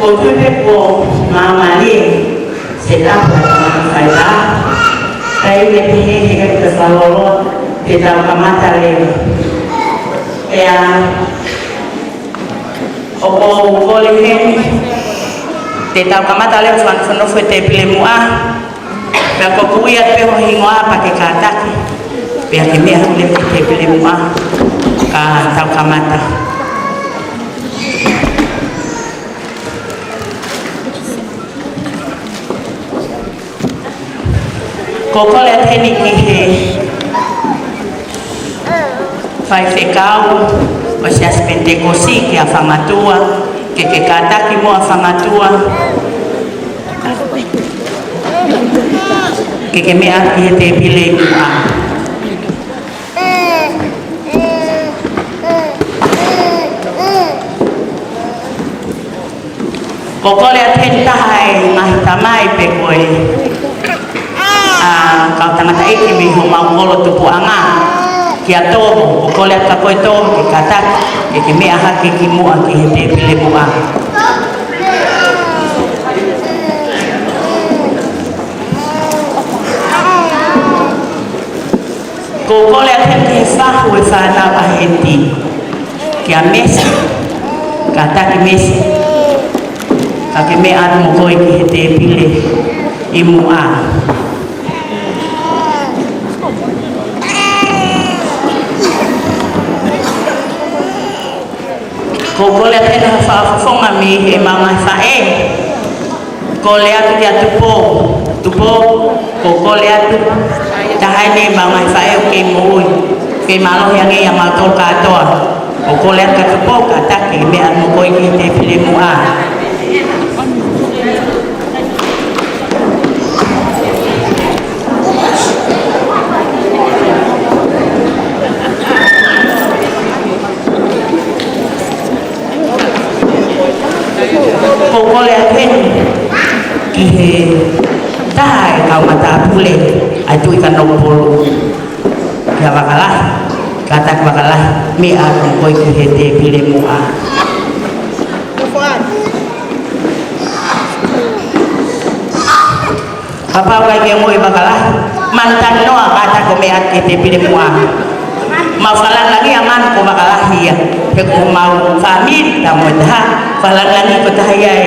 Kotupe po mamali sila po saya tayo netihe ka sa lolo kita kamata leo kaya opo kolihen kita kamata leo suano fete pilemua pero kuya pero hingoa pakai kata biar kami harus fete pilemua ka tau kamata koko le teni ki he fai fekau o se aspente kosi ki a whangatua ke kataki mo a whangatua ke mea ki he te pile kua koko le teni tahai mahitamai pe koe kau tangata iki mi ho mau ngolo tupu anga kia tobo ko le ka koe tobo kata ke me aha ki ki mua ki he te pile mua ko le ke fa ho fa na a henti kia mesi kata ki mesi ka ke me anu ko ki he te pile i mua ko le tena fa fonga mi e mama fa ko le atu dia tupo ko le atu tahai ne mama fa ke moi ke malo yang e ama to ka to ko le ka tupo ka ta ke me anu ko ki te pile mua koko le aten ki he tahai kau mata pule atu ikan nopolo kia bakalah kata bakalah mi aku koi ki he te pile mua apa kaya moi bakalah mantan noa kata ko me at ki te pile mua mafalan lagi aman ko bakalah hiya ke ko mau famit tamu dah falan lagi ko tahayai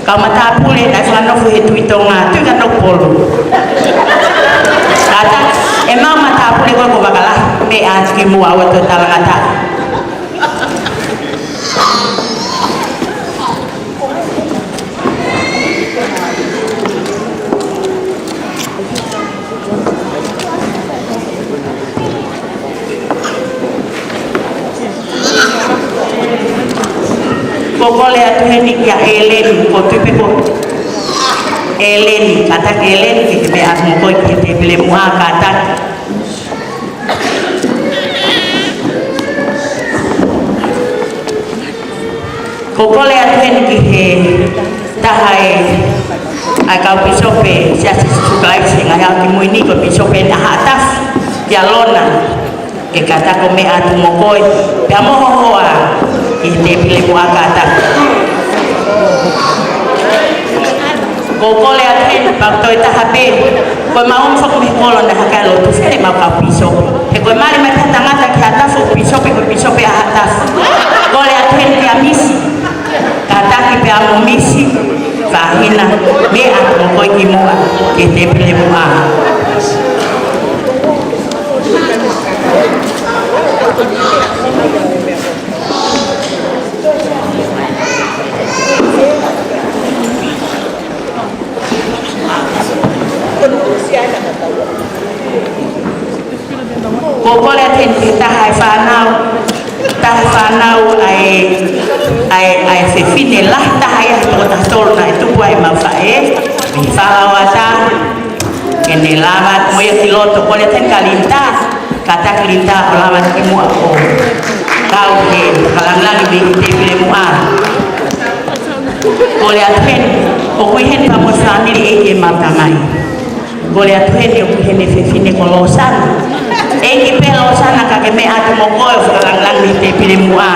kau mata pule dai fano fu itu itonga tu kan polo kata emang mata pule ko bakalah me aski mu awat to talangata koko le atu heni kia Ellen ko tupe ko Ellen kata Ellen ki be asmo ko ki te bele mua kata koko le atu heni ki he tahai ai kau pisope sia sukai singa ya ki muini ko pisope na atas ya lona ke kata ko me atu mokoi ya mohoa te pile mua kata koko le aten bakto ita habe ko maum sok mi kolo na hakalo tu fere ma ka piso e ko mari ma tangata ki atas o piso pe atas ko le aten ki amisi kata ki pe amo misi fahina me at ko ki mua ke te pile mua koko le tenti tahai fanau ai se fine lah tahai to ta torna itu buai mafae mi falawata kene lamat mo ya piloto ko le ten kalinta kata kalinta lamat ki mu ako kau he kalang lagi bi te bile mu a ko le aten ko hen pa mo family e matamai ko le aten yo hen fe fine kolosan Eki pelo sana kake me atu mokoyo fukalang lang ni te pili mua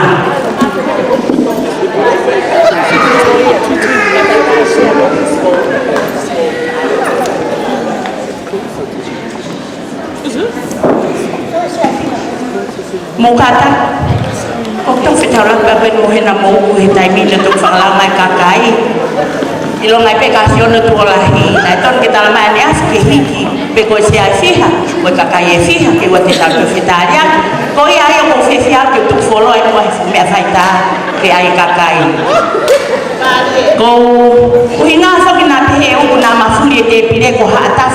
mukata o tau whetara ka ben mo hena mou he taimi na tau whakalama e kakai ilo ngai pe kasi ona tuolahi na ton ke tala mai as ke hiki pe ko se ai fiha ko kakai e fiha ke wate tau ke fitaria ko ia ia ko fifia ke tu folo ai ko me faita ke ai kakai ko uhinga so ke na pe o na mafuli te pile ko hata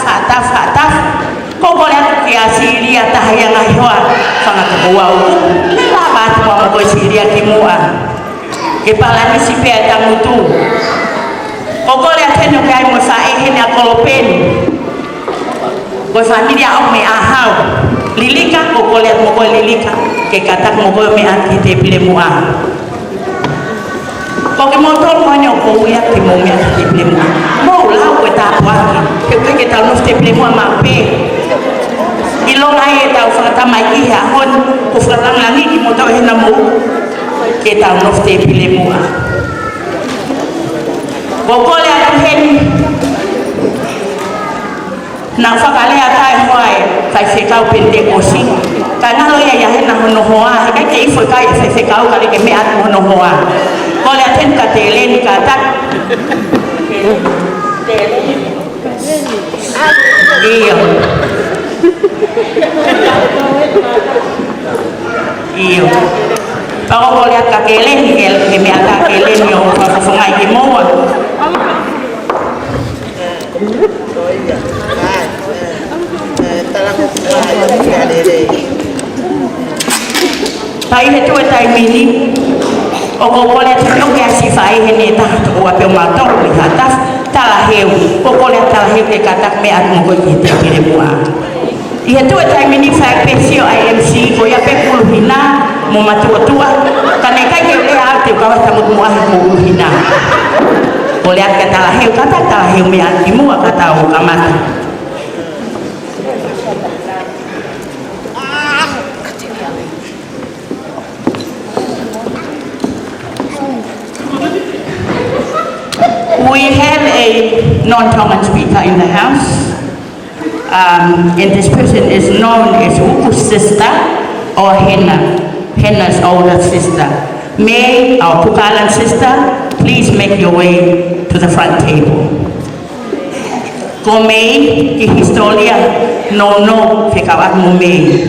ko boleh ke asilia tahaya ngahwa sangat kuwa lela ba ko ko siria ke mua ke pala ni sipe tamutu Kokole ateno kai mo sa ehene akolopen. Ko familia au me ahau. Lilika kokole at mo ko lilika ke katak mo ko me akite pile mo a. Ko ke motor mo nyo ko ya ke mo me akite pile mo. Mo la ko ta kwa ke ta no ste pile mo ma pe. Ilong ai ta fa mai ki ha hon ko fa lang langi ki mo ta hena mo ke ta no ste pile mo a. Bokole atuheni na fakale atai hoai kai fekau pentekosi kana lo ya hena hono hoa kai ke ifo kai fekau kali ke me at hono hoa kole aten ka telen ka tak iyo Pako ko lihat kakelen ke me ata kelen yo fa ke mo Pai he tu tai mini o ko ko lihat no ke asi fai he ne ta to wa pe ma to li hata ta heu ko lihat ta heu ke katak me at mo ko ki te ke mo Ia tu tai mini fa pensio IMC ko ya pe hina mo matua kana kai ke le ate ka wa tamu mo mo hina boleh kata lahir kata lahir me ati mo kata o kamata We have a non-Tongan speaker in the house. And this person is known as Uku's sister or Henna's older sister. May, our Pukalan sister, please make your way to the front table. Ko May, ki historia, no, fikawat mo May.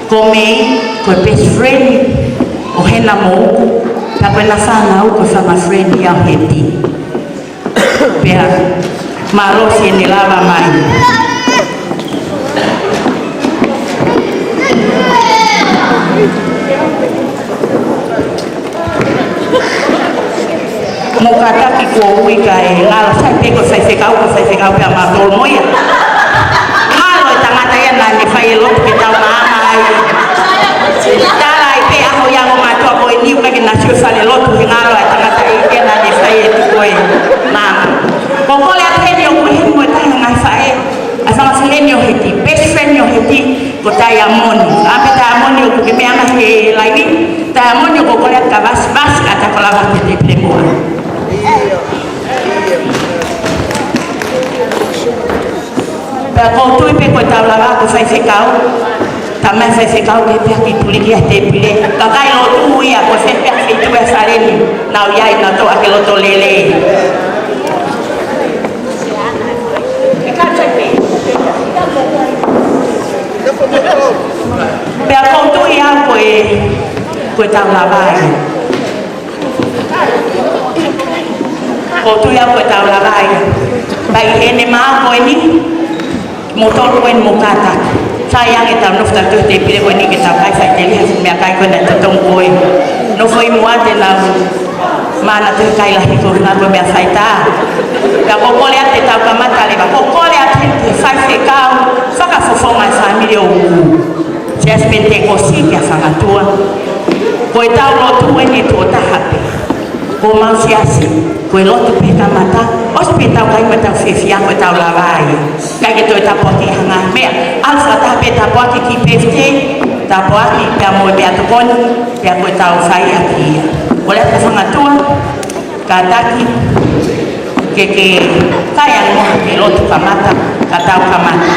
Ko May, ko best friend, o Henna mo, tapos nasanaw ko sa mga friend niya heti. Pia, malo siya nilava mai. Mukata ki ko ui kai ngalo sai pe ko sai sekau pe ma tol moya ngalo tangata ya na ni fai lo ke ta mai tala pe a ho ya mo ma to ko ni ka ke na chu sa le lo tu ngalo tangata ke na ni fai tu ko na ko ko le pe yo ko hin mo ta na fai asa ma sile ni heti best friend yo heti ko ta ya mon ape ta mon yo ko ke me ama he lai ni ta mon yo ko le ka bas kata ko la ba te pe mo Kau tu ipe kau tahu lah aku saya sekau, tamai saya sekau dia pergi tulis dia tepile. Kakai lo tu ya kau saya pergi itu besar ini, nau ya itu tu aku lo tu lele. Biar kau tu ya kau tahu lah baik. Kau tu ya kau tahu lah baik. Baik ini mah kau ini. Motor ko en mukata sayang eta no fta to te pile ko ni ke ta kai sai tele me kai ko na tong ko no foi muate na mana te kai la ko na ko me sai ta ka ko le ate ta ka mata le ko le ate sai se ka saka fo fo ma family o se aspente ko si ke sanga tua ko eta lo tu en to ta happy ko ma si asi ko lo tu pe mata hospital kai mata fefia ko ta la vai kai ke to ta poti hanga me alfa ta pe ta poti ki pefte ta poti ta mo be atukon ya ko ta usai aki boleh ta sanga tua kataki ke kaya mo ke lo tu kamata kata kamata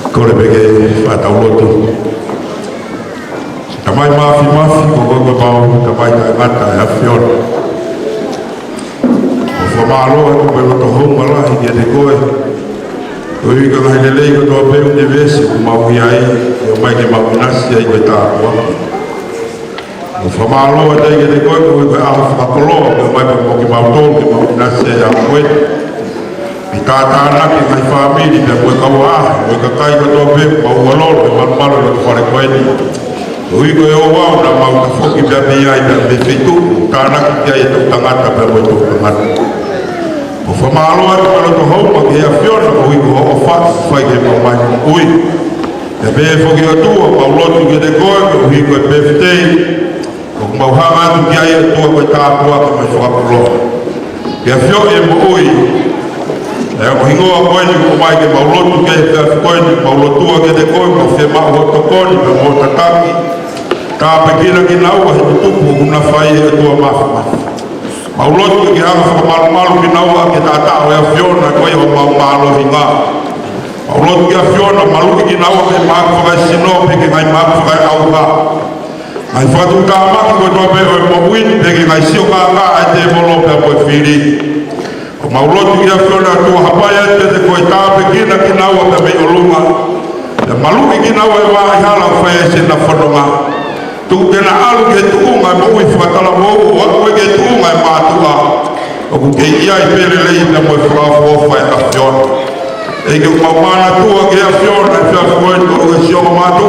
Kore bege fata woto. Tamai mafi ko gogo bau tamai ta ngata ya fior. Fo malo ko be to hom mala hi de koe. Oi ka ga le ko to be de vesi ko ma wi ai yo mai ke ma nasi ai ko ta wa. Fo malo ta de koe ko a fa ko lo ko mai ko ki ma to ki ma nasi ya koe. Tata anak yang hai family dan buat kawah, buat kakai kau be, bau walor, malu nak fare kau ini. Ui kau yang wow, nak mau kau kita biaya dan begitu, anak kita itu tangan tapi betul tangan. Pemalu ada kalau tu hau, bagi afion, ui kau ofat, fai ke mamai, ui. Ya be fogi tu, mau lot tu kita kau, ui kau birthday, kau mau hangat tu biaya tu kau tak kuat kau masuk pulau. Ya afion yang ui. Ko hingoa koe ni ko mai ke maulotu ke koe ni maulotua ke te koe mo fe ma o to koe ni mo tataki ka pekina ki naua he tupu kuna fai e tua mafa maulotu ki hanga fa malu ki naua ke tata o ya fiona koe o malo hinga maulotu ki a fiona malu ki naua ke ma fa sino pe ke mai ma fa au ha ai fa tu ka ma ko to be o mo win pe ke mai sio ka te molo pe ko fili Maulotu kia fiona tu hapaya te koe tāpe kina ki naua te mei olunga. Te maluki ki naua e wā ihala whaia se na whanonga. Tu kena alu ke tuunga mo ui whatala mou, wa koe ke tuunga e mātua. O ku ke ia i pere lei te moe whawhawhai a fiona. E ke maumana tua ke a fiona e whia whoe tu o e sionga mātu.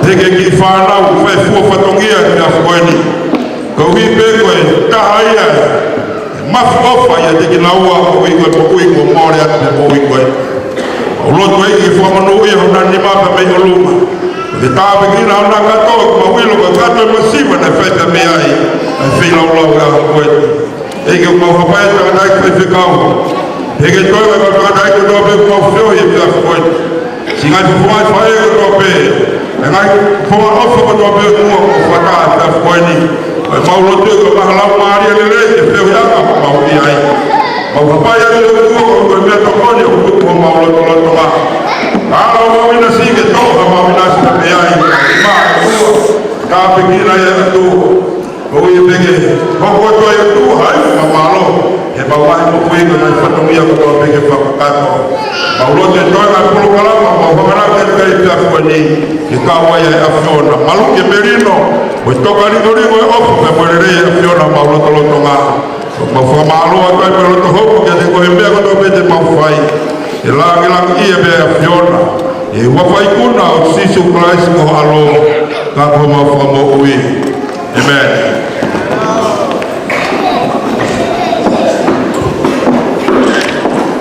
Te ke ki whanau whai fua whatongia te a whoeni. Ka ui pe koe taha ia mafi ofa ya te kinaua o iko e poku iko mōre atu te poku iko e. O loto e ki whamanu ia hona ni mapa mei o luma. O te tāpe kina hona katoa kuma wilo ka katoa masiva na whaita me ai. Ai whilau lau e aho koe. E ke kuma whapai taka dai koe whikau. E ke toi ka taka dai koe tope kuma whio i pia koe. Si ngai whumai whae ka tope. E ngai whuma ofa ka tope mua ko whataa pia koe ni. Ai maulotu e ka mahalau maaria lele e whio yaka mauri ai. Mau papaya le ko ko me to ko ni ko maulotu lo to ma. Ala o ina si ke to ka mauna si te ai. Ma ko ka pekina ya tu. Ko ye pege ko to ya tu hai ma malo. E ba wa ko ko ina na fatomia ko pege pa kato. Maulotu e to na ko kala ma ko na ke ke ta ko ni. Ke ka wa ya afona malu ke merino. Ko to ka ni dori ko ofu pe mo re ya afona maulotu lo to ma. Ma fa malo ato e pero to hopo ke te ko hembe ko to bete ma fai e la ia be fiona e wa fai kuna o sisu Christ ko alo ka ko ma fa mo ui amen.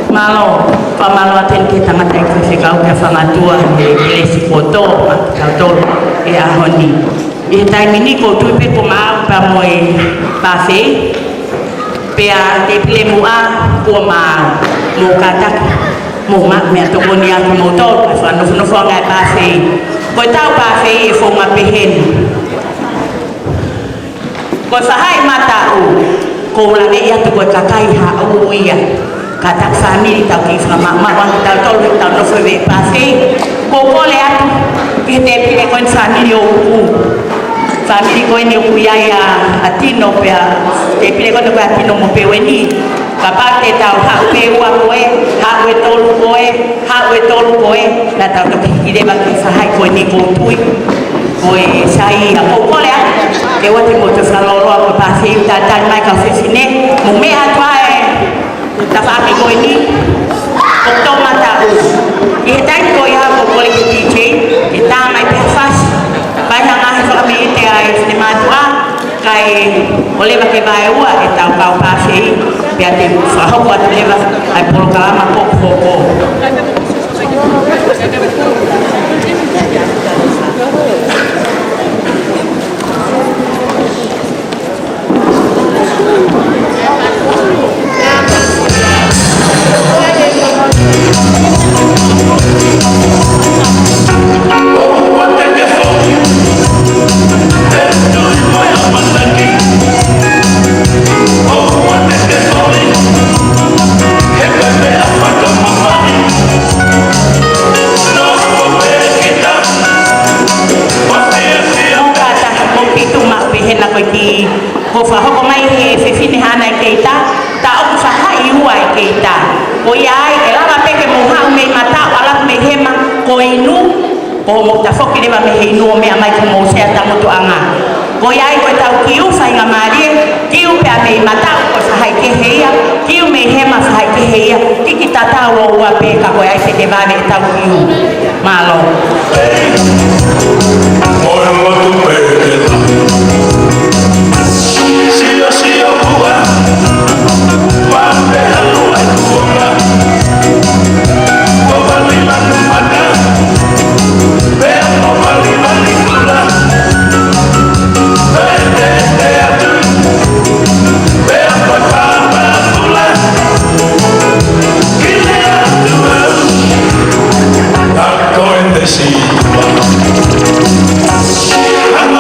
Malo pa malo aten ke tangata e se kau ke fangatua e lesi foto ka to e a honi e tai mini ko tu pe ko ma pa mo e pa fe pea te pile mua ko ma mo kata mo ma me to ko ni a mo to fa no fa ngai pa fe ko tau pa fe e fo ma pe hen ko fa hai mata o ko la ne ya to ko kakai ha o ia kata family tau ki fa ma ma tau to tau no fe pa fe ko le atu ke te pile ko family o family ko ni ku ya atino pe te pile ko te atino mo pe weni papa te tau ha pe wa koe ha we tolu koe la tau to ki de ba ki fa hai ko ni ko tui ko e sai a ko le ke wa ti mo te fa lo ko pa se ta ta mai ka se sine mo me atwa e ta fa ki ko ni ko to mata u e tai ko ya ko le ki DJ e ta mai pe fas banyak ngasih kami itu ya istimewa tua kai boleh pakai bawa kita kau kasih biar di faham buat lewat ai program apa koko ko whahoko mai he whiwhine hana I keita, ta oku whahai ua I keita. Ko iai, e lawa peke mo hau mei mata, wala me hema, ko inu, ko mo ta whoki rewa me he inu o mea mai ko mo sea ta motu anga. Ko iai ko tau kiu whainga marie, kiu pea mei mata, ko whahai ke heia, kiu mei hema whahai ke heia, kiki tata ua ua peka ko iai se te vare e tau kiu. Malo. Moe motu peketa Sio kua Wape halu ai kuoka Kobali manu mana Pea kobali mani kula Pea te atu Pea pakapa kula Kile atu au Ako en desitua I'm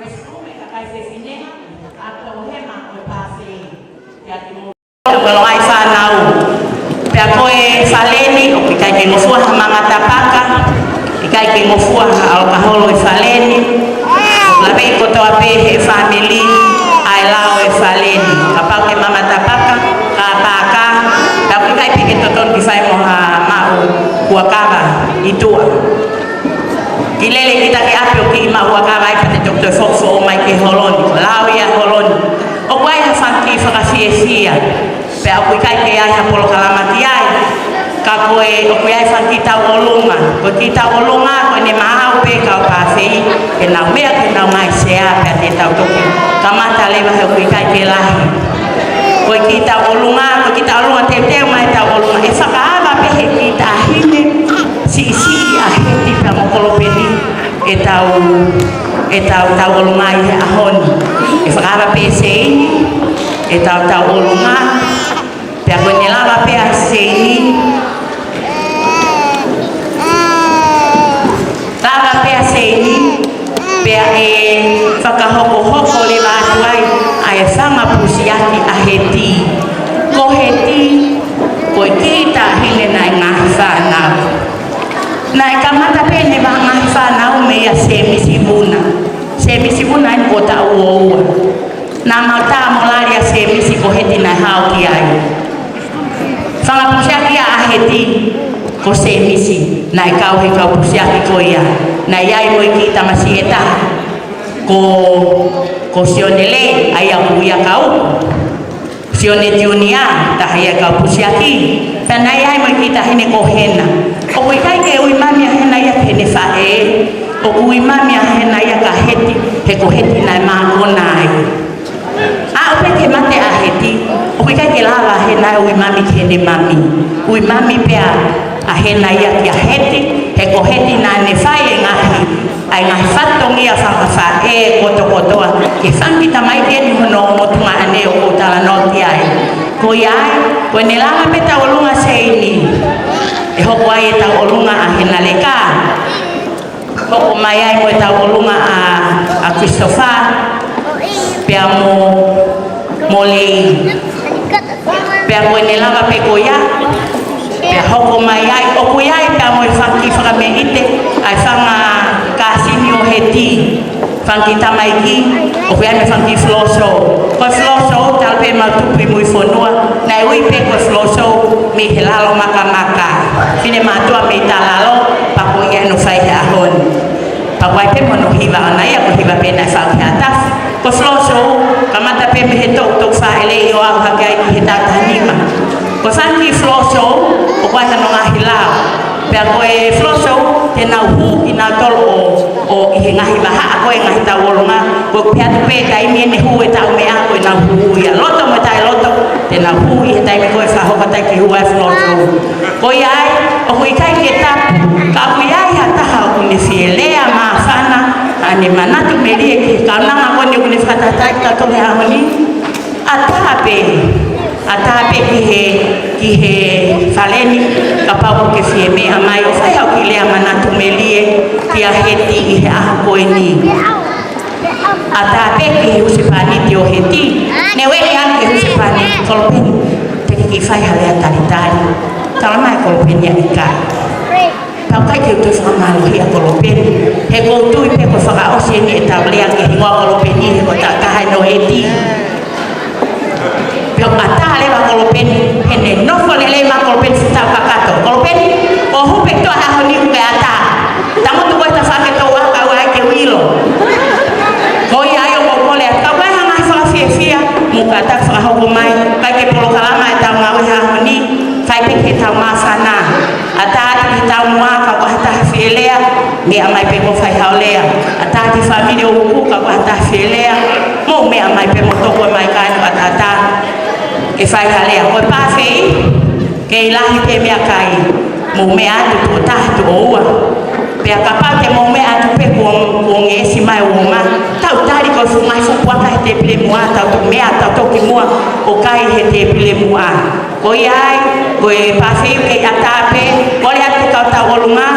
Restroom, kakak sesine, atau hema, pase, ya Kalau ai whanau, pia koe whaleni, o kai ke ngofua ha mga tapaka, i kai ke ngofua ha alkoholo e whaleni, o lawe i kotoa pe he family, ai lao e whaleni, ka pau ke mga tapaka, ka paka, pia koe kai pe ke toton ki whai mo ha mau huakava i tua. Ki lele kita ke api o ki ma huakava i pate tok toi fofo o mai ke holoni, lao ia holoni, o wai ha whanki whakawhiewhia, pea o kai ke ai ha polo kalamati ai ka koe o koe ai whan kita olunga ko kita olunga ko ne mahau pe ka o pawhei ke nau mea ke nau mai sea pea te tau toki ka mata lewa he o koe kai ke lahi ko kita olunga te teo mai tau olunga e whakaava pe he kita ahine si a heti pea mokolopeni e tau olunga i he ahoni e whakaava pe seini e tau olunga pea koe ne lava pea seini lava pea seini pea e whakahoko le wātuai a e whanga pusiaki a heti ko heti koe kita hine nai ngahi whanau nai kamata pe ne wa ngahi whanau mea se misibuna ni kota ua na mata molaria se misi ko heti na hau ki ai whanga pusiaki a heti ko se misi na i kau he kau pusiaki ko ia na iai moi ki tamasi e taha ko sionele ai a kuia kau sione tiunia taha ia kau pusiaki pena iai moi ki tahine ko hena o kui kai ke ui mami a hena ia pene whae o kui mami a hena ia ka heti he ko heti na maa kona ai o ke mate a heti o kai ke lava he na ui mami ke ne mami ui mami pea a he na ia ki a heti he ko heti na ne whai e ngahi ai ngahi whatongi a whakawha e kotoa ke whanki tamai ke ni hono o motunga ane o kotala noti ai ko iai ko ne lava pe ta olunga seini e hoko ai e ta olunga a he na leka hoko mai ai ko e ta olunga a Christopher pea mo lei pea koe ne lava pe koia pea hoko mai ai o koia ai pea mo e whanki whakame ite ai whanga kāsini o heti whanki tamaiki o koe ai me whanki floso koe floso tal pe mautupi mui whonua nai ui pe koe floso me he lalo maka whine mātua me ta lalo pa koe ia no whai he ahoni pa koe pe mono hiva ana ia ko hiva pe nai whau he atafu ko floso kamata pe me he tau whaele i o au hake ai ki he tātanima ko whanki floso o koe hano ngahi lao pea koe floso te nau hu i nau tolo o i he ngahi waha a koe ngahi tau olunga koe pia tu pe kai mie ne hu e tau mea koe nau hu ia loto mo tai loto te nau hu i he tai me koe whahoka tai ki hua e floso koe ai o koe kai ke tapu ka koe ai hataha o kune whielea maa whana ane manatu me rie ki kaunanga kone kune whatatai ka koe ahoni atape ki he whaleni ka pau ke whie mea mai o whai au ki lea manatu me rie ki a heti i he aha koe ni atape ki he usipaniti o heti ne weki an ki usipaniti kolopeni te ki whai halea taritari talamai kolopeni a ikai pau kai ke utui whakamaluhi a kolopeni he koutui pe ko whakaosi ni e taulea ki hingoa kolopeni he ko takahai no heti peo ata lewa kolopeni he ne nofo le lewa kolopeni sitau kakato kolopeni o hupe toa hahoni uke ata tamutu koe ta whake tau waka wai ke wilo koi ayo kokole ata wai hanga i whakawhiewhia muka ata whakahoko mai kai ke polo kalama e tau ngawe hahoni kai pe ke tau mawhana ata ati ke tau mwaka ko hata hawhielea mea mai pe ko whai haolea ata ati whamine o hukuka ko hata hawhielea mo mea mai pe motoko mai kaino ata e whai halea koe pāwhei ke ilahi pe mea kai mo mea atu po tahtu o ua pea ka pau te mo mea atu pe ko ngesi mai o ma tau tari koe fungai fupuaka he te pile mua tau tu mea tau toki mua o kai he te pile mua koe ai koe pāwhei ke atape kore atu kau tau olunga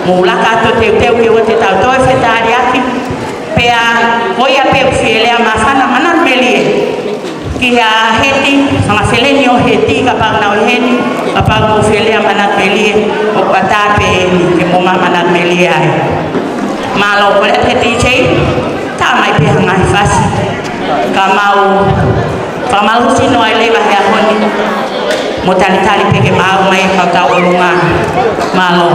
mo laka atu te uteu ki o te tau toi whetari aki pea koe a pe uwhielea mawhana manan melie kia heti sanga feleni o heti kapag na heti kapag mo feli amanat meli o patape ke mo amanat meli ai malo ko heti chei ta mai pe hangai fasi kamau sino ai le ba ya honi mo tali peke mau mai ka ta ulunga malo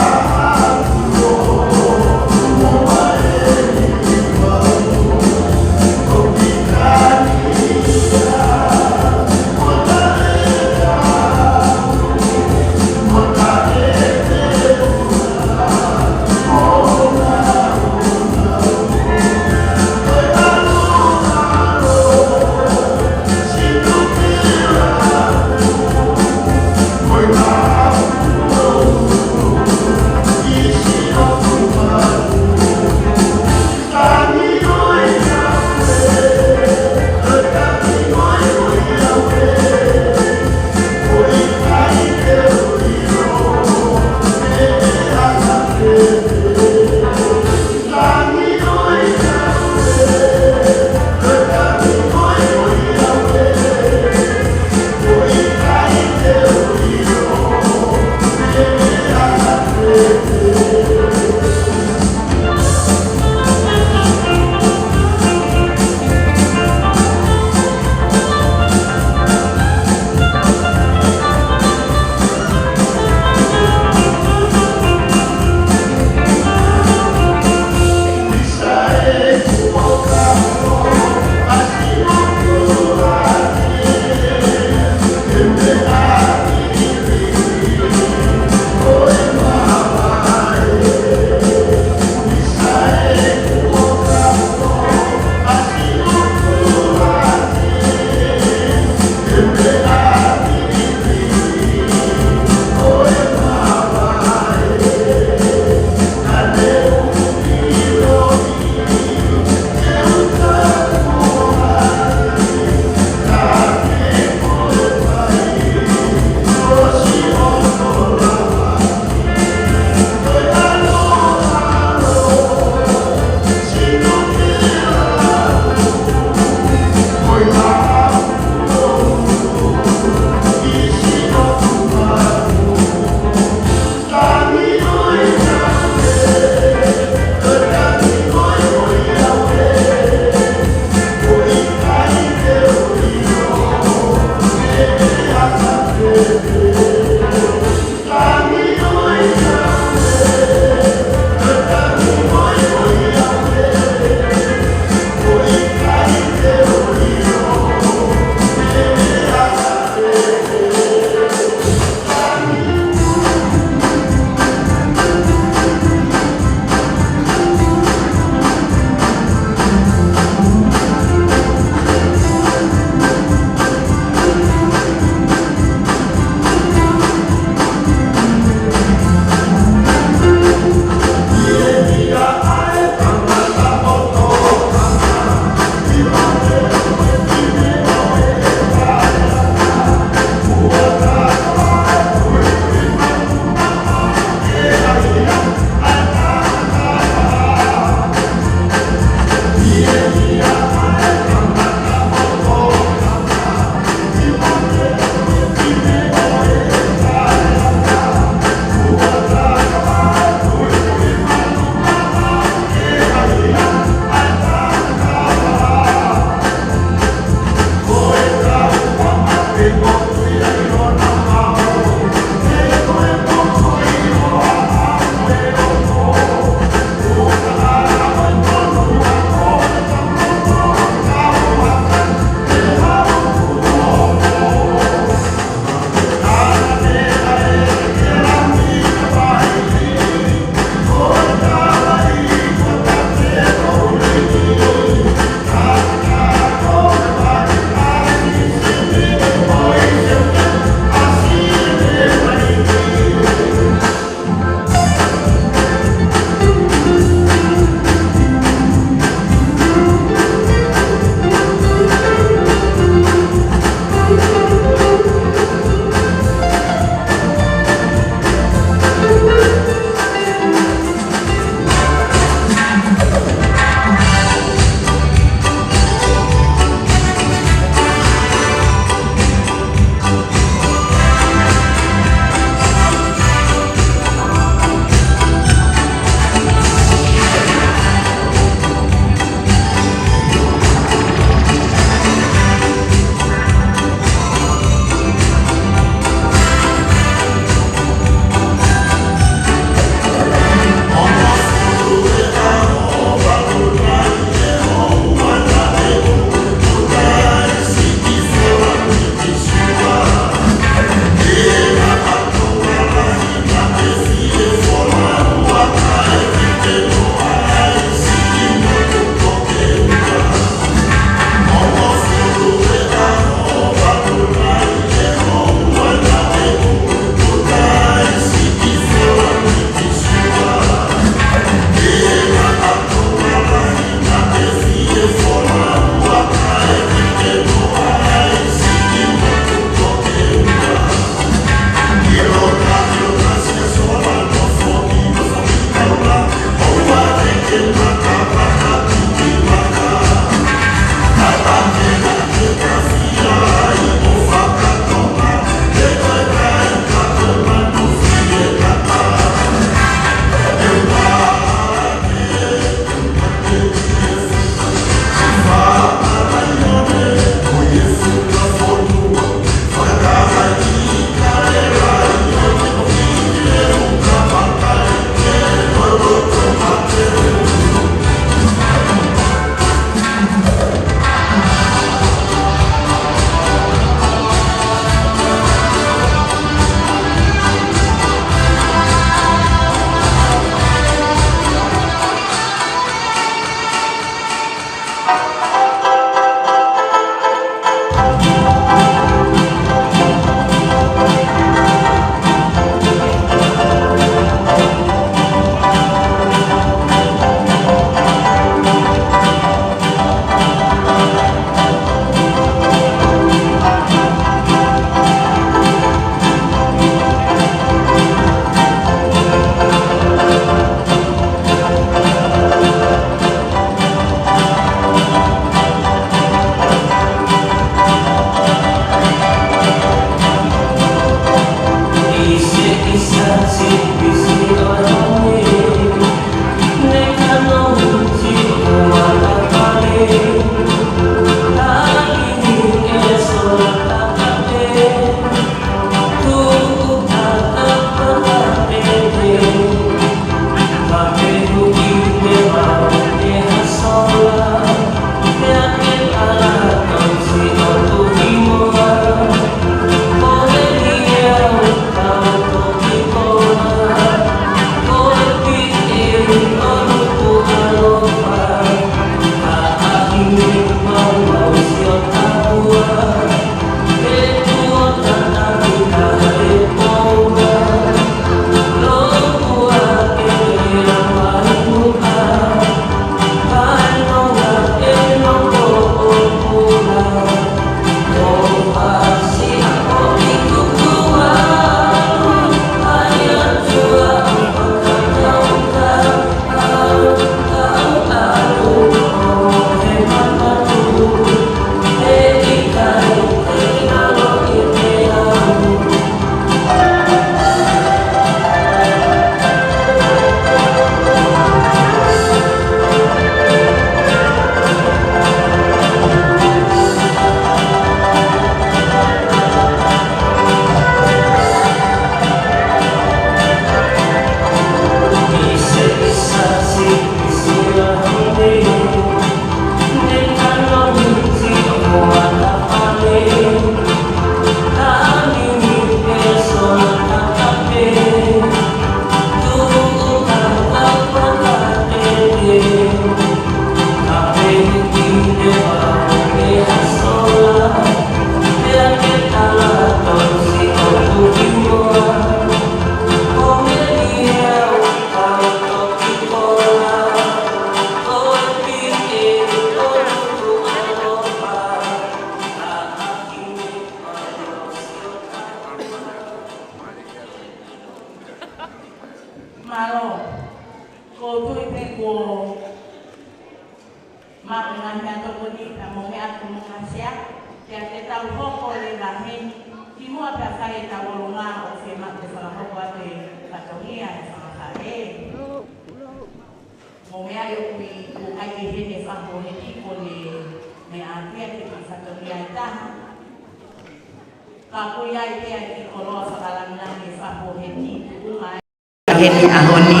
Heni ahoni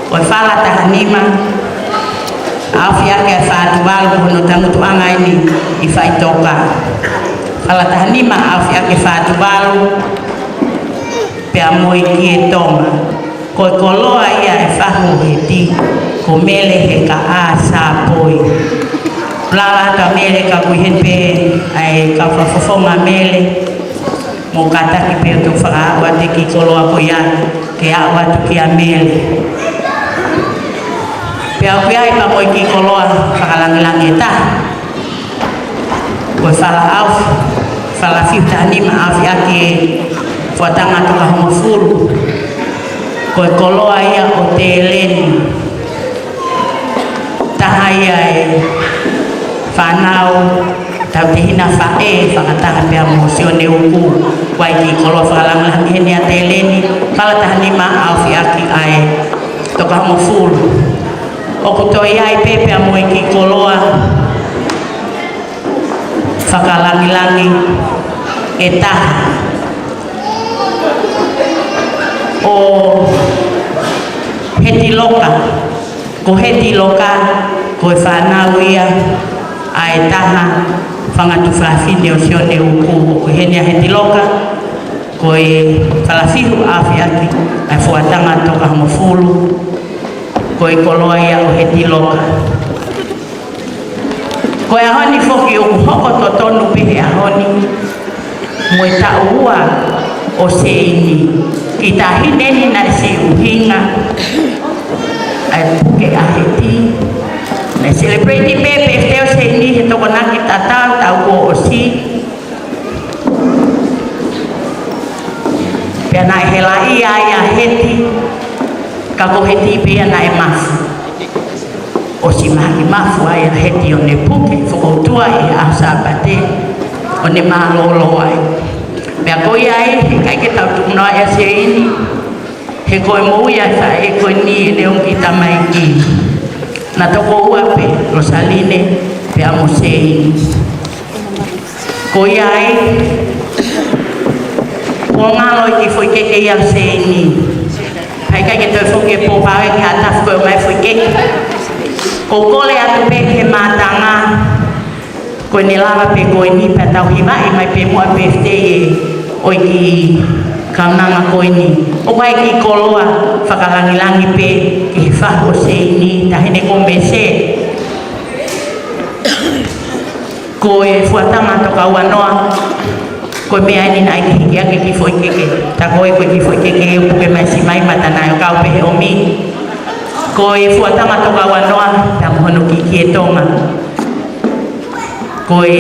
wafala tahanima afya ke fatu balu no tamu tuanga ini ifaitoka fala tahanima afya ke fatu balu pe amoi kietoma ko koloa ia fahu heti komele he ka asa poi lala ta mele ka kuhenpe ai ka fofonga mele mo kata ki pe to fa wa te ki kolo ako ya ke awa tu ki amele pe aku ya pa mo ki kolo fa lang lang eta ko sala auf sala fita ni ma af ya ke fa tanga to ka mo furu ko kolo ya hotelen tahaya fanau tau te hina fae whakataha pia mosio ne uku wai ki kolo whakalang lang heni a te leni kala tahani ma au fiaki ai toka mo fulu o kutoi ai pepe a moe ki koloa whakalangi e taha o heti loka ko heti loka ko e whanau ia ai taha fangatu fafine o sione uku ko henia heti loka ko e falafihu afiaki ai fuatanga toka mo fulu ko e koloa ia o heti loka ko e ahoni foki o hoko totonu pihe ahoni mo e taua o seini kita hineni na si uhinga ai puke aheti na celebrate pepe teo seini he toko na kita tau ko o si pia na hela ia ia heti kako heti pia na e mafu o si mahi mafu ai heti o ne puke whakautua i asa bate o ne malolo ai pia koi ai kai ke tau tukuna e seini he koe mouia sa e koe ni ne ungi tamai ki na toko uape Rosaline pia mo seini koi ai o ngalo ki foi keke ia seini hai kai ke toi foke po pae ka taf ko mai foi keke ko kole atu pe ke matanga ko ni lava pe ko ni pa tau hiva i mai pe mo pe ste oi ki kananga ko ni o kai ki koloa whakalangi-langi pe ki whaho seini ta hene ko ko e fuatanga to ka wanoa ko me ai ni nai ki ya ki foi ke ta ko e ko ki foi ke e ko me si mai mata na yo ka pe o mi ko e fuatanga to ka wanoa ta hono ki ki e tonga ko e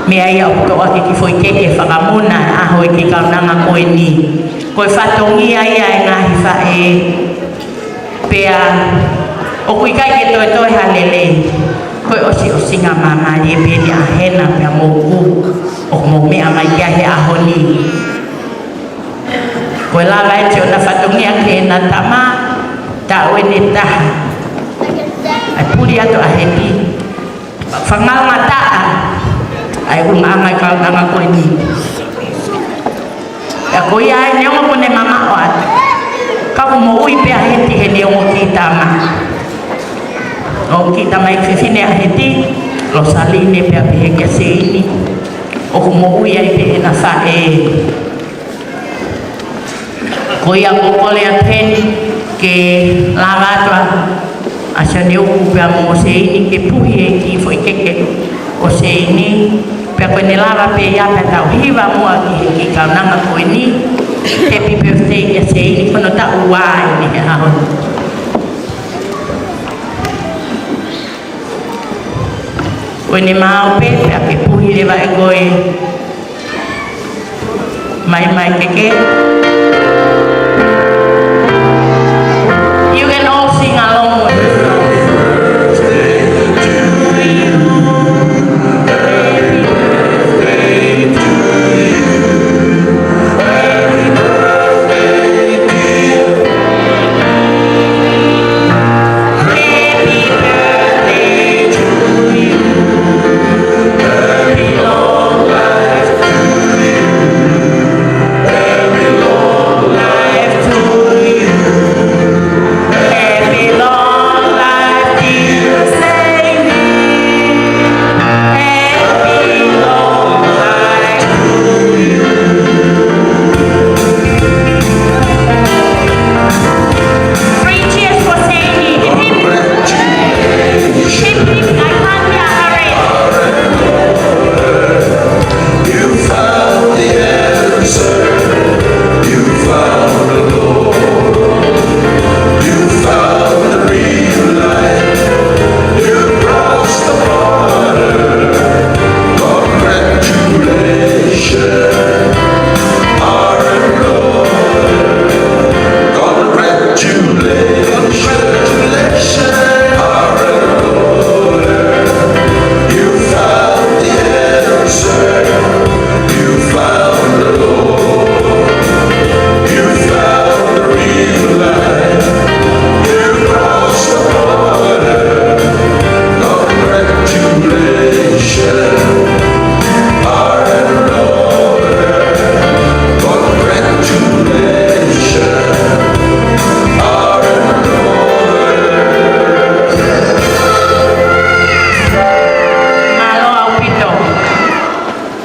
me ai au ko ki foi ke whakamuna a hoi ki kaunanga ko e ni ko e whatongi ai ai ngahi wha e pea o kui kai ke toi toi halele ko e osi ngā mama e peni a hena pea moku o mo mea mai kia he ahoni ko e lava e te o na whatongi a ke na tama ta oe ne taha ai puri ato a heti whangalanga taa ai unga mai kaunanga ko e ni ya ko ia e neongo ko ne mama o atu ka mo ui pe a heti he neongo ki tama o ki tama i whiwhine a heti lo saline pe a pehe kia seini o ko mo ui ai pe na wha e ko ia ko kole a peni ke lava atua a sa neongo pe a mo seini ke puhi e ki foi keke o seini pe ko ne lava pe ia pe tau hiwa mua ki kaunanga ko e ni happy birthday ya sei kono ta uai ni ha ko ni mau pe ke puhi le vai goe mai keke you can all sing along with us.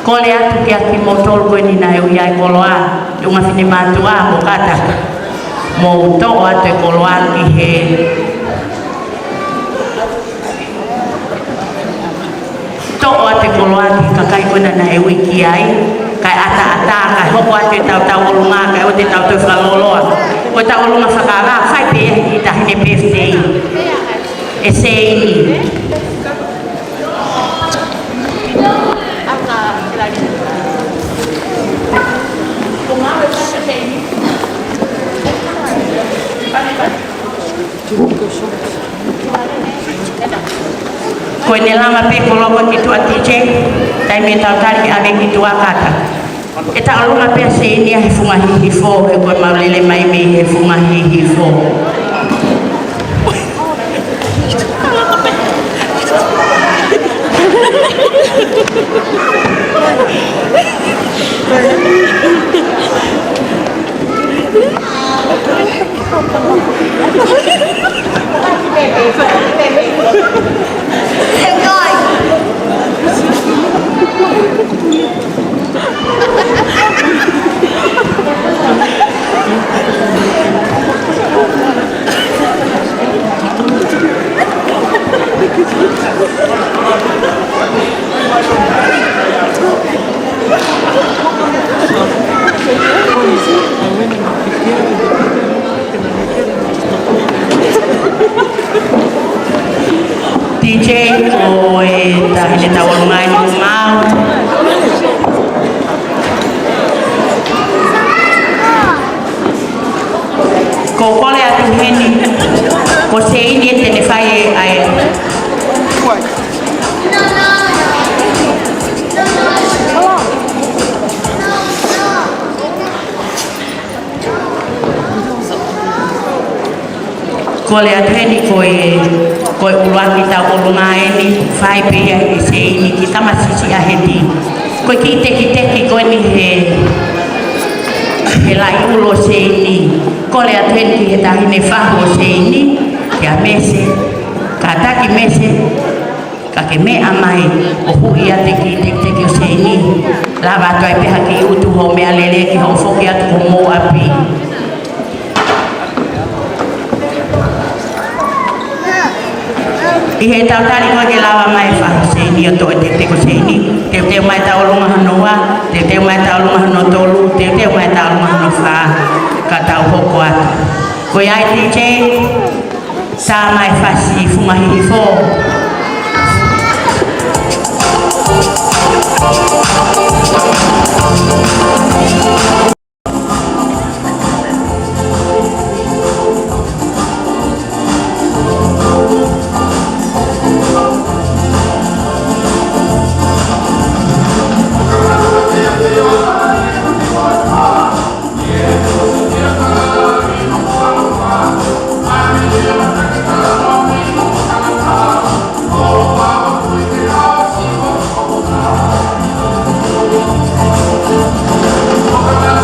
Kole atu ki aki motol koe ni nai ui ai koloa Tunga whine mātua mo kata Mo to atu e koloa ki he To atu e koloa ki kakai koe na nai ui ki ai Kai ata kai hoko atu e tau olunga Kai o te tau tau whaloloa Koe tau olunga whakara Whai pe i tahine birthday E seini Koe ne lama pe koloko ki tua TJ Tai me tau tari ave ki tua kata E ta alunga pe se ini a he funga hihi fo E koe maulele mai me he funga hihi fo DJ ko dahil tawag nga yung mau. Ko kole atu heni ko sei ni te ne fai ai kole atu heni ko uruan kita ulunga ini fai pe ya sei ni kita masih sia hedi ko kite ko ni he lai ulo seini kole ateni he tahi ne faho seini ya mese kata ki mese kake me amai o hu ia te ki o seini lava toi pe haki utu ho me alele ki ho foki atu ho mo api i he tau tari koe ke lawa mai faho seini o to te ko seini te mai tau lunga hanoa te mai tau lunga hano tolu te mai tau lunga hano fa ka tau hoko atu koe ai DJ sa mai fasi fumahi fo Oh,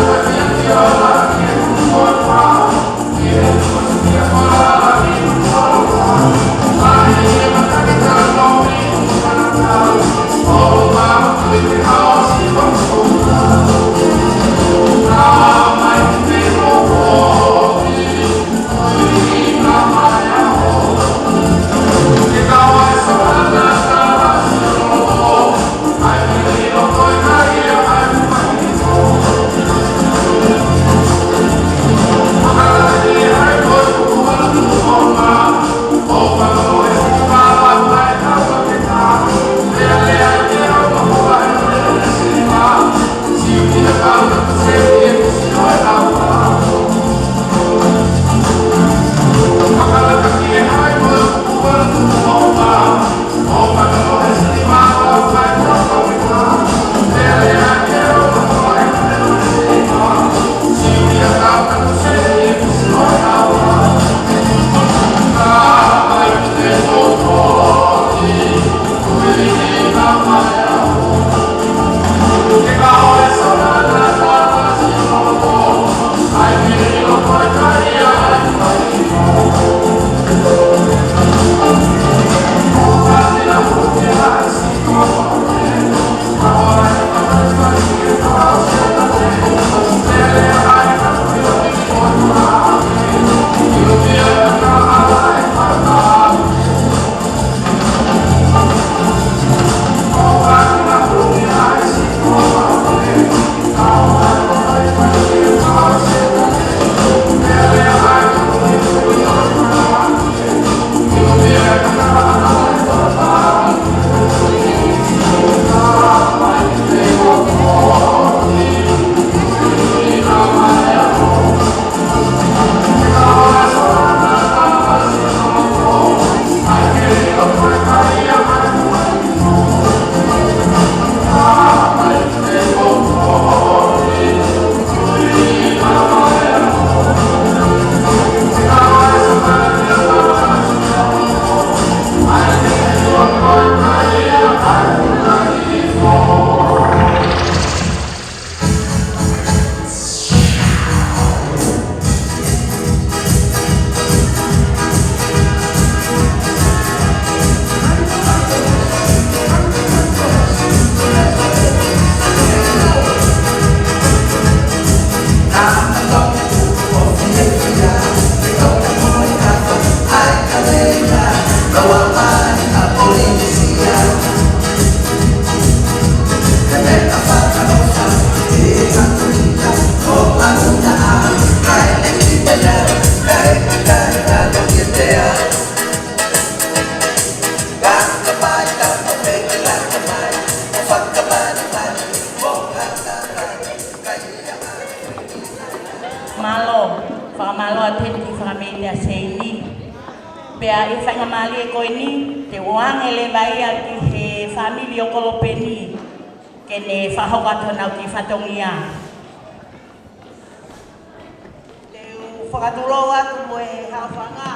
Pea e whaingamali e koe ni, te oange le vai a ki he famili o Kolopeni, ke ne whahokato nau ki whatongia. Te whakaturo atu mo e hawhanga,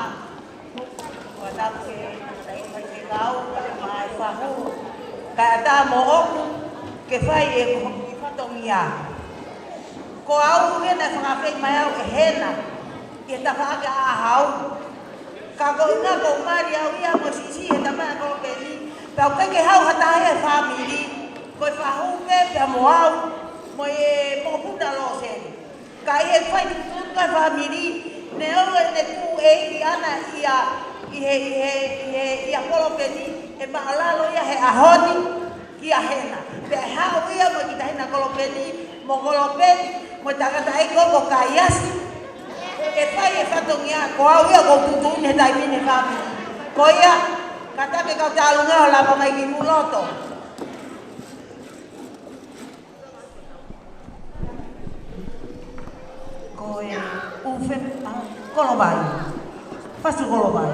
kua tapu ke te kau, ka mai whahu, ka ata mo oku, ke whai e ki whatongia. Ko au hena whakawhai mai au e hena, i e tawhaka a hau. Ka ko ina ko mari au ia mo sisi e tamana ko ke ni. Pau ke hau hata e family. Ko whahu pe pe mo au mo e mo puta lo se. Ka e fai tu ka family ne o ne tu e i ana ia ia polo pe ni e maalalo ia he ahoni ki a hena. Pe hau ia mo kita hena kolo pe ni mo kolo pe mo takata e ko kaiasi. E pai e whatongia, ko au ia ko tutu ne tai mine kami. Ko ia, kata ke kau talunga o lapa mai ki muloto. Ko ia, ufe, kolobai. Fasu kolobai.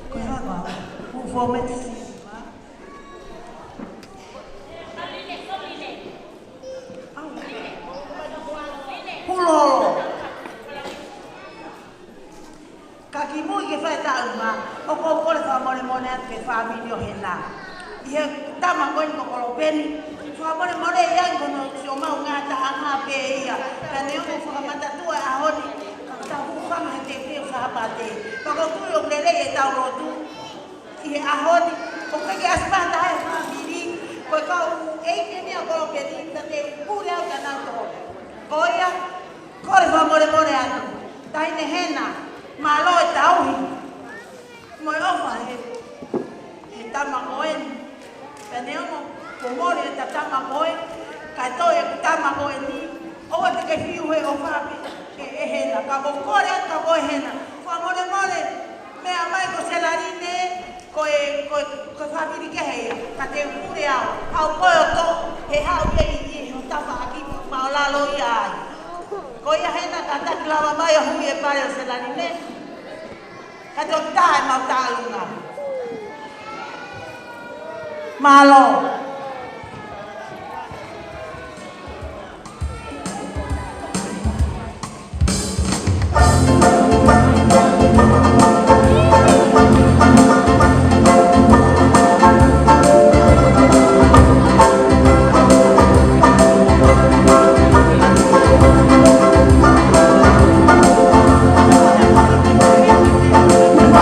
Ko ia hapa, ufometi. Pulolo. Kaki mui ke fai taunga, o ko kore fa mone mone ke family o hena. Ie tama koe ko Kolopeni, fa mone mone yang kono sio mau ngata anga pe ia. Kane o fa mata tua a honi, ka ta hu fa me te te fa pate. Pa ko tu yo lele e tau rotu. Ie a honi, o ke aspanta e family, ko ka e ke ni a Kolopeni ta te pure au kana to. Koia, kore fa more more atu. Tai ne hena, malo e tauhi. Moi ofa he tama koen. Pene omo, kumore e ta tama koen. Kai toi e tama koen ni. Owa te ke hiu he ofa e hena. Ka ko kore ka koe hena. Fa more more, mea mai ko selarine, koe famili ke hei. Ka te pure au. Hau koe o to, he hau ye i ho tafa aki. Maolalo ia ai. Ko ia hena kata klawa mai hui e pare o selarine. Kato tae mau talunga. Malo.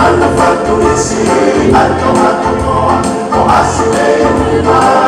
Alto, alto, alto, alto, alto, alto, alto, alto,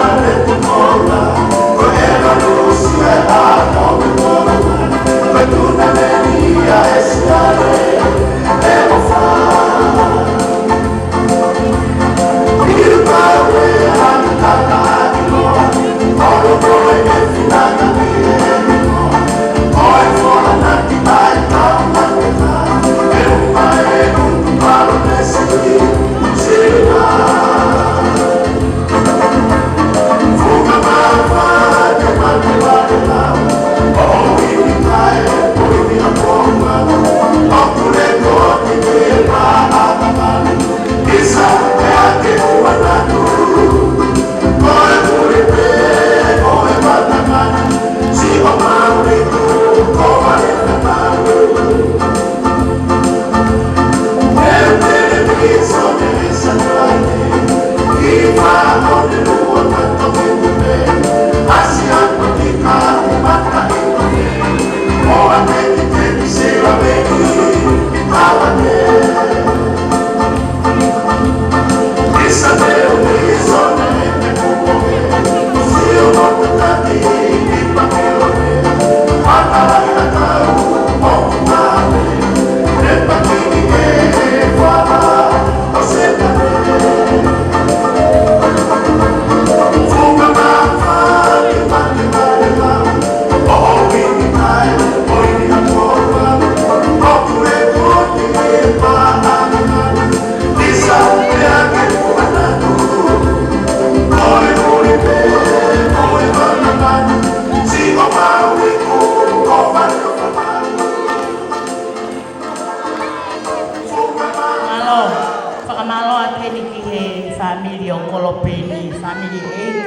pini family eight.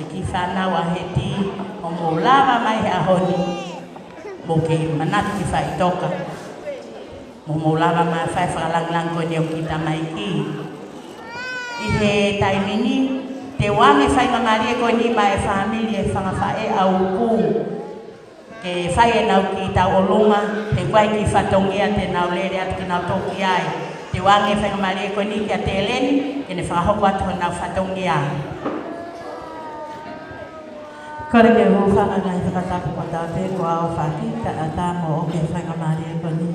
Iki sana waheti omolava mai ahoni. Boke manat ki fai toka. Momolava mai fai lang ko ni kita mai ki. Ihe taimini te wange fai ngamarie ko ni mai family e fanga fai au ku. Ke fai na ki ta olunga te kwai ki fatongia te na lele at ki na toki ai. Te wange fai ngamarie ko ni ya teleni ke ne fa hokwa to na fatongia. Kare ke ho fanga ngai te kata ko ta te ko au faki ta ata mo ke fai ngamarie ko ni.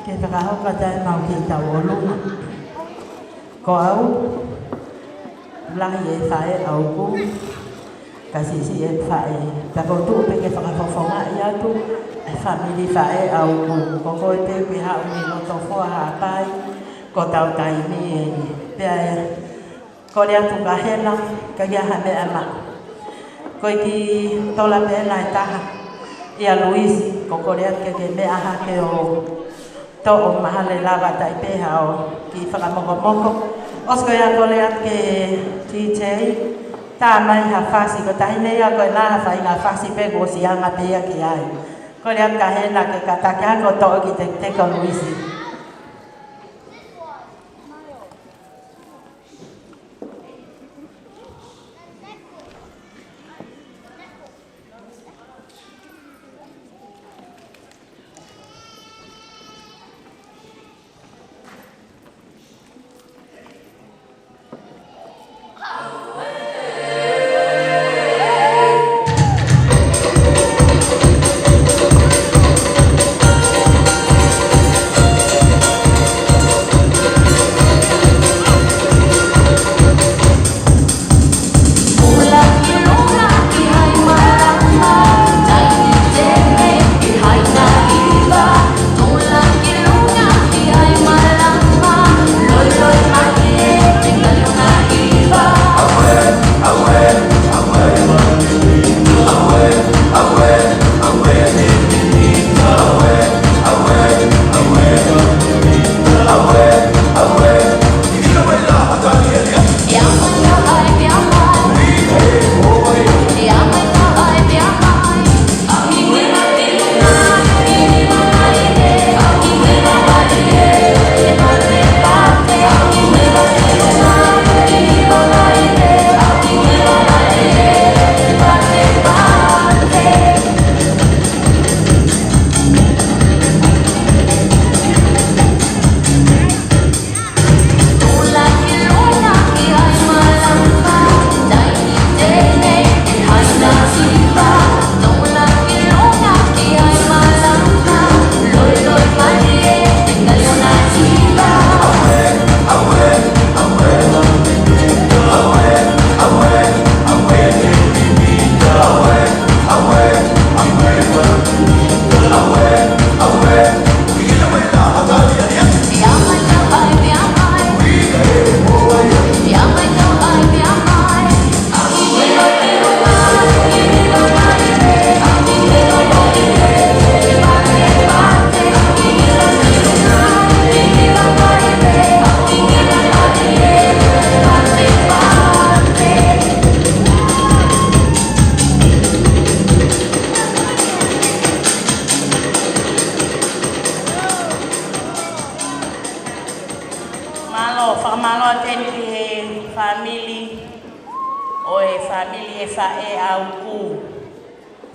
Ke ta ho kata na ki ta olunga. Ko au lahi e whae au ku kasi si e whae tako tu peke whakafofonga i atu e whamiri whae au ku ko koe te pi hao mi no to fua hapai ko tau tai mi e ni pia e ko rea tu ka hela ka ia ha me ama ko i ki tola me la e taha ia Luisi ko ko rea ke me aha ke o to o mahale lava tai peha o ki whakamoko Osko ya kole at ke TJ ta mai ha fasi ko ta hine ya ko na ha fai na fasi pe go si anga pe ya ki ai ko le ka he na ke kata ka ko to ki te ko Luisi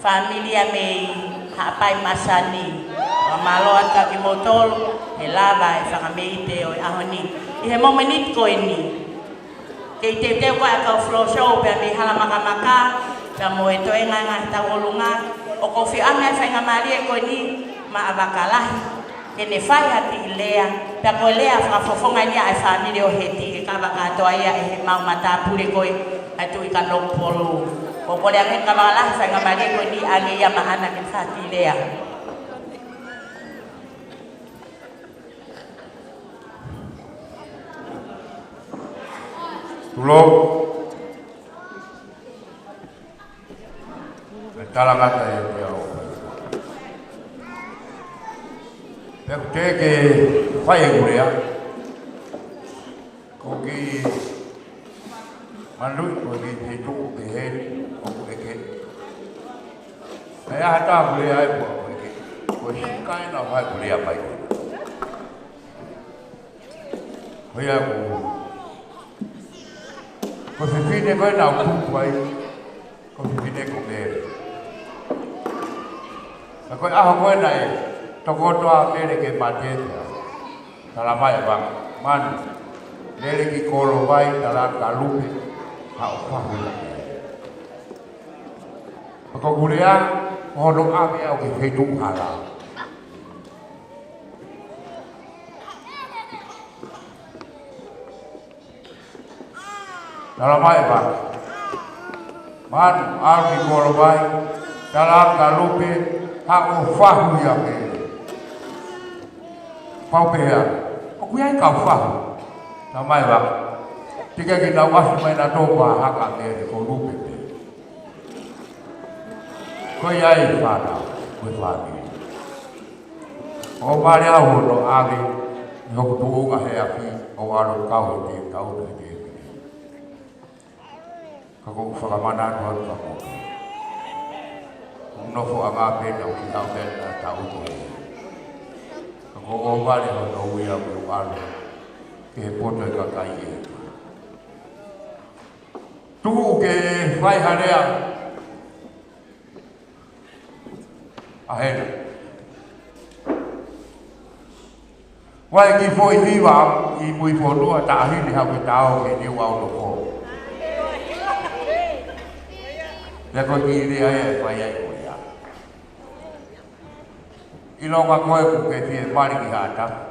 familia mei hapai masani malo ata ki motol e lava e whakameite o ahoni i he momenit ko ini kei te kwa ka flow show pe me hala makamaka ka mo e to enga nga ta wolunga o ko fi ame whainga marie ko ni ma avakalahi ke ne whai hati lea pe ko lea whakafofonga ni ai familia o heti e ka waka toa ia e he mau mata pure koe atu i ka nopolo ko dia ngen kamala sa ngamali ko ni agi ya mahana kin sa tilea tulo kala ngata ya ya pero que fai gurea ko ki ta boleh ai buat pergi. Kau singkai nak hai boleh apa itu? Kau ya aku. Kau fikir kau nak aku buat. Kau fikir kau ber. Kau kau nak toko tua kene ke mati. Dalam apa bang? Man, dari kikolo bayi dalam kalupi. Kau faham tak? Kau kuliah, kau dong abi aku hidup halal. Dalam apa bang? Man, abi kikolo bayi dalam kalupi. Kau faham yang ini. Kau pihak, aku yang kau faham. Namai bang, jika kita was main atau bahak angin, kau lupa. Kau yang pada berlari. Kau balik awal lo angin, kau tuh ngaheaki, kau alu kau di kau di. Kau selamanan kau kamu. Nopo angapin, kau kita benda tahu tu. Kau balik awal lo yang berlalu. Kepotoy kakaya. Tu ke fai harea. Ahen. Wai ki foi viva I mui fonua ta hi ni ha ke tao ke ni wa lo ko. Ya ko ki ri ai fai ai ko ya. I lo ka ko ku ke ti mari ki hata.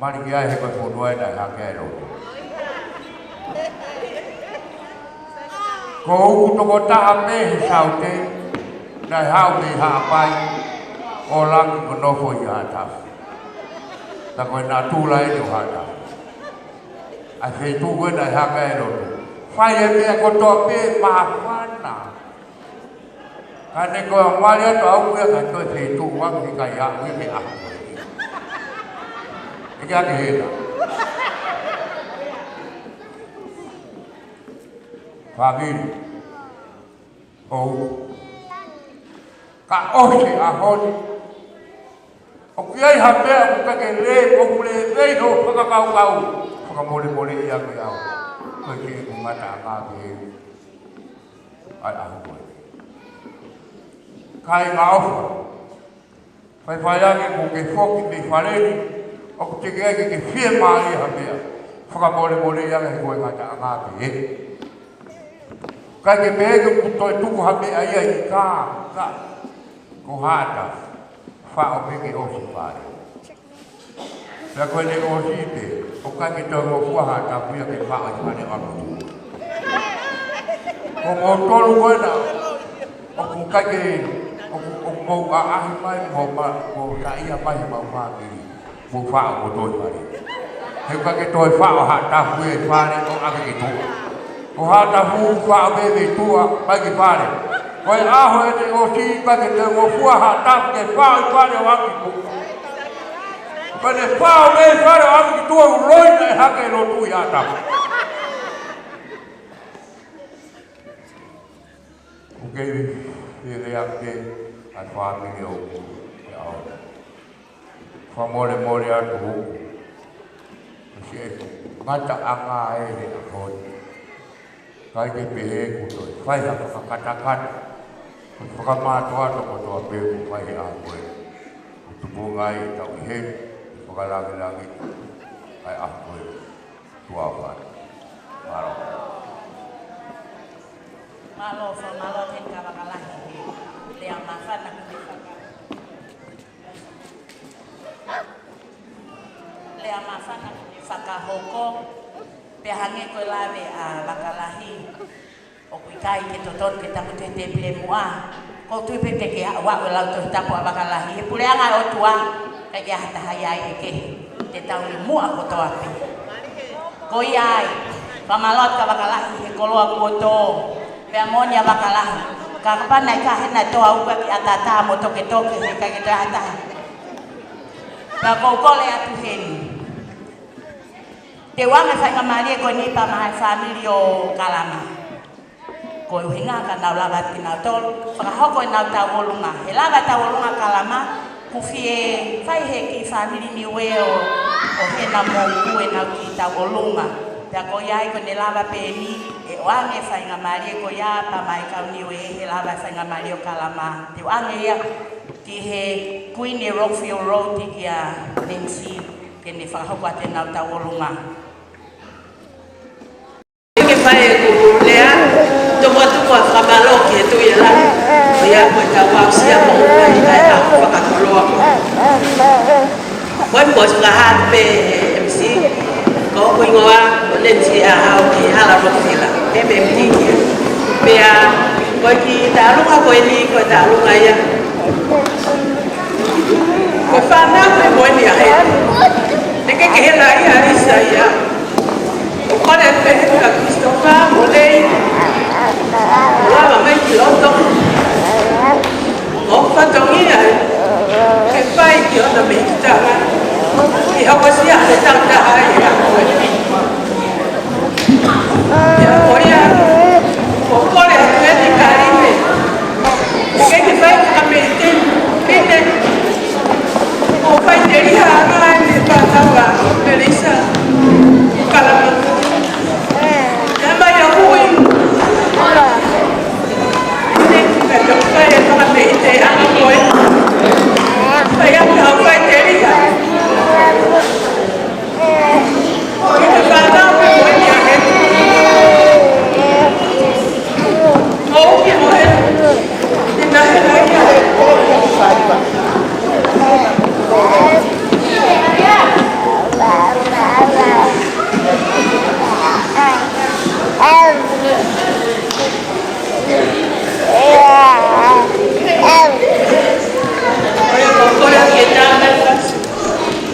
Mari kia he ko fonua da ha ke ro. Ko u to ko ta ame sao te na ha me ha pai o lang ko no fo ya ta. Ta ko na tu lai do ha ta. A fe tu ko da ha ke ro. Fai ye ko to pe ma fa na. Ka ne ko mari to au ya ka to fe tu wa ki ka ya wi ke a. Ika ke hela. Família. Ou. Ka oxe a honi. O que aí rapé, o que le, o que le veio, o que cau. O que mole ia que ao. Porque o mata a que ai a hoi. Kai ngau. Vai falhar que foco de farei. O que que firma aí rapé. O que mole ia que o mata a que. Kai ke pega o toi tu hape ai ka ko hata fa o peke o si pare la ko le o si te o ka ke to mo fu hata pu ya ke fa o pare o ko mo to lu ko na o ku ka ke o mo a mai mo ma ko ka ia mai ma fa ke mo fa o to pare he ka ke to fa o hata pu e pare o a ke to o hata fu fa be tua bagi pare koi aho ete o si pa ke te mo fu hata ke fa pare wa ki ku pare fa be pare wa ki tu roi ne ha ke no tu ya ta okay ele ya ke an fa mi yo ya fa more ya tu si ngata anga e ko kai ke pehe ku to fai ha katakan pakama to to pe fai a ko tu bungai ta he pakala lagi ai a ko tu apa malo ten ka bakala le amafa na le amafa na fakahoko pe hange ko lave a bakalahi o kuikai ke toton ke tamu te pile mua ko tu pe te ke wa la to tapu bakalahi e pule anga o tua ke ke hata hayai ke te tau mua ko to api ko iai pamalot ka bakalahi ke koloa ko to pe amonia bakalahi ka kapana ka hena to au ka atata mo to ke ka ke hata ka ko le atu heni te wanga fai ngamalie ko ni pa mai family o kalama ko ko hinga ka na lava tina tol fa hoko na ta wolunga e lava ta wolunga kalama ku fie fai he ki family ni weo o he na mo ku e na ki ta wolunga ta ko yai ko ne lava pe ni e wange fa nga mari ko ya pa mai ka ni we he lava fa nga mari o kalama te wange ya ki he Queen Rockfield Road ki ya Nancy ke ne fa hoko te na ta wolunga Pai ku lea to watu kwa kabalo ke tu ya ya ko ta wa sia mo ni dai a ko ka to lo ko ko ga ha pe MC ko ko ngoa len si a ha ki hala ro fila e be mti ki pe a ko ki ta lu ka ko ni ko ta lu ga ya ko fa na ko mo ni a he de ke la ya isa ya Con em bé là Christopher Molay Ủa mà mấy chị lót tông Một phát trong ý này Cái phai kiểu là mình ta ra Thì không có xí hả để tăng ra ai vậy rồi Dạ có ya Một con này bé thì cả đi mình Cái phai là mình tin Cái này Một phai để đi hà ai thì bà tao vào Để đi xa Cả là mình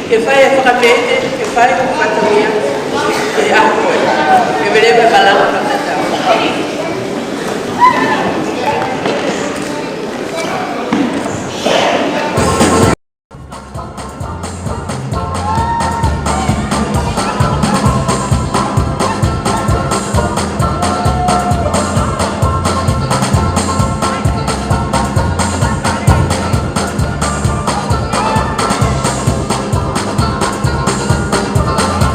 che fai veramente che fai con fatto mia e acqua e vedete ballare con la